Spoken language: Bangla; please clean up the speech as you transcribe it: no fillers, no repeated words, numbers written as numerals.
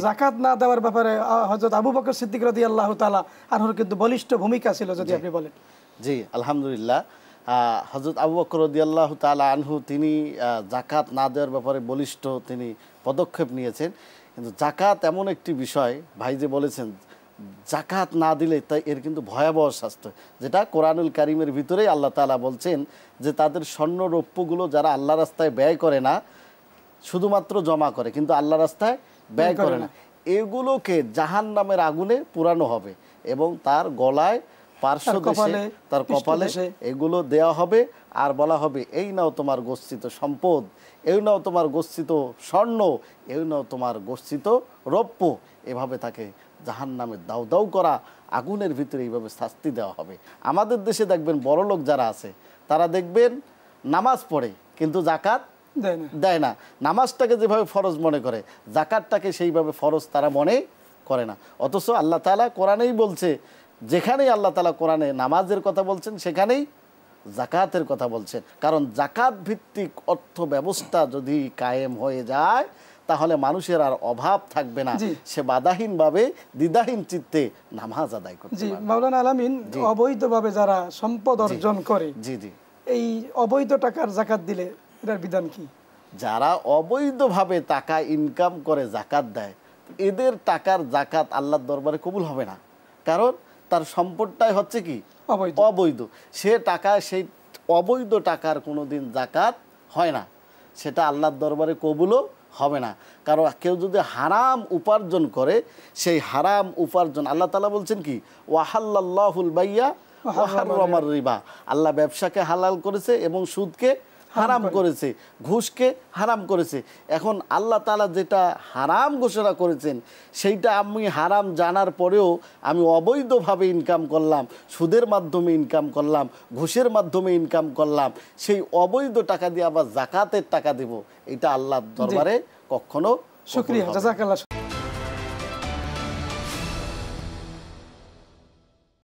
যাকাত না দেওয়ার ব্যাপারে হযরত আবু বকর সিদ্দিক রাদিয়াল্লাহু তাআলা আনহুর কিন্তু বলিষ্ঠ ভূমিকা ছিল, যদি আপনি বলেন। জি, আলহামদুলিল্লাহ। হযরত আবু বকর রাদিয়াল্লাহু তাআলা আনহু তিনি যাকাত না দেওয়ার ব্যাপারে বলিষ্ঠ তিনি পদক্ষেপ নিয়েছেন। কিন্তু যাকাত এমন একটি বিষয়, ভাই যে বলেছেন যাকাত না দিলে তাই এর কিন্তু ভয়াবহ শাস্তি, যেটা কোরআনুল কারীমের ভিতরেই আল্লাহ তাআলা বলছেন যে তাদের স্বর্ণ রৌপ্যগুলো যারা আল্লাহ রাস্তায় ব্যয় করে না, শুধুমাত্র জমা করে কিন্তু আল্লাহ রাস্তায় ব্যয় করে না, এগুলোকে জাহান্নামের আগুনে পোড়ানো হবে এবং তার গলায়, পার্শ্বদেশে, তার কপালে এগুলো দেওয়া হবে। আর বলা হবে, এই নাও তোমার গচ্ছিত সম্পদ, এই নাও তোমার গচ্ছিত স্বর্ণ, এই নাও তোমার গচ্ছিত রৌপ্য। এভাবে তাকে জাহান্নামে দাউ দাউ করা আগুনের ভিতরে এইভাবে শাস্তি দেওয়া হবে। আমাদের দেশে দেখবেন বড় লোক যারা আছে তারা দেখবেন নামাজ পড়ে কিন্তু যাকাত দেয় না। নামাজটাকে যেভাবে ফরজ মনে করে, যাকাতটাকে সেইভাবে ফরজ তারা মনে করে না। অথচ আল্লাহ তাআলা কোরআনেই বলছে, যেখানেই আল্লাহ তাআলা কোরআনে নামাজের কথা বলছেন সেখানেই যাকাতের কথা বলছেন। কারণ যাকাত ভিত্তিক অর্থ ব্যবস্থা যদি কায়েম হয়ে যায় তাহলে মানুষের আর অভাব থাকবে না, সে বাধাহীনভাবে দ্বিধাহীন চিত্তে নামাজ আদায় করতে পারবে। জি মাওলানা আলামিন, অবৈধভাবে যারা সম্পদ অর্জন করে, জি জি, এই অবৈধ টাকার যাকাত দিলে এটার বিধান কি? যারা অবৈধভাবে টাকা ইনকাম করে যাকাত দেয়, এদের টাকার যাকাত আল্লাহর দরবারে কবুল হবে না। কারণ তার সম্পদটাই হচ্ছে কি অবৈধ। সে টাকা, সেই অবৈধ টাকার কোনোদিন যাকাত হয় না, সেটা আল্লাহর দরবারে কবুলও হবে না। কারণ কেউ যদি হারাম উপার্জন করে, সেই হারাম উপার্জন, আল্লাহ তাআলা বলছেন কি, ওয়াহাল্লাল্লাহুল বাইয়া ওয়া হারামার রিবা, আল্লাহ ব্যবসাকে হালাল করেছে এবং সুদকে হারাম করেছে, ঘুষকে হারাম করেছে। এখন আল্লাহ তাআলা যেটা হারাম ঘোষণা করেছেন সেইটা আমি হারাম জানার পরেও আমি অবৈধভাবে ইনকাম করলাম, সুদের মাধ্যমে ইনকাম করলাম, ঘুষের মাধ্যমে ইনকাম করলাম, সেই অবৈধ টাকা দিয়ে আবার যাকাতের টাকা দেব, এটা আল্লাহর দরবারে কখনো। শুকরিয়া, জাযাকাল্লাহ।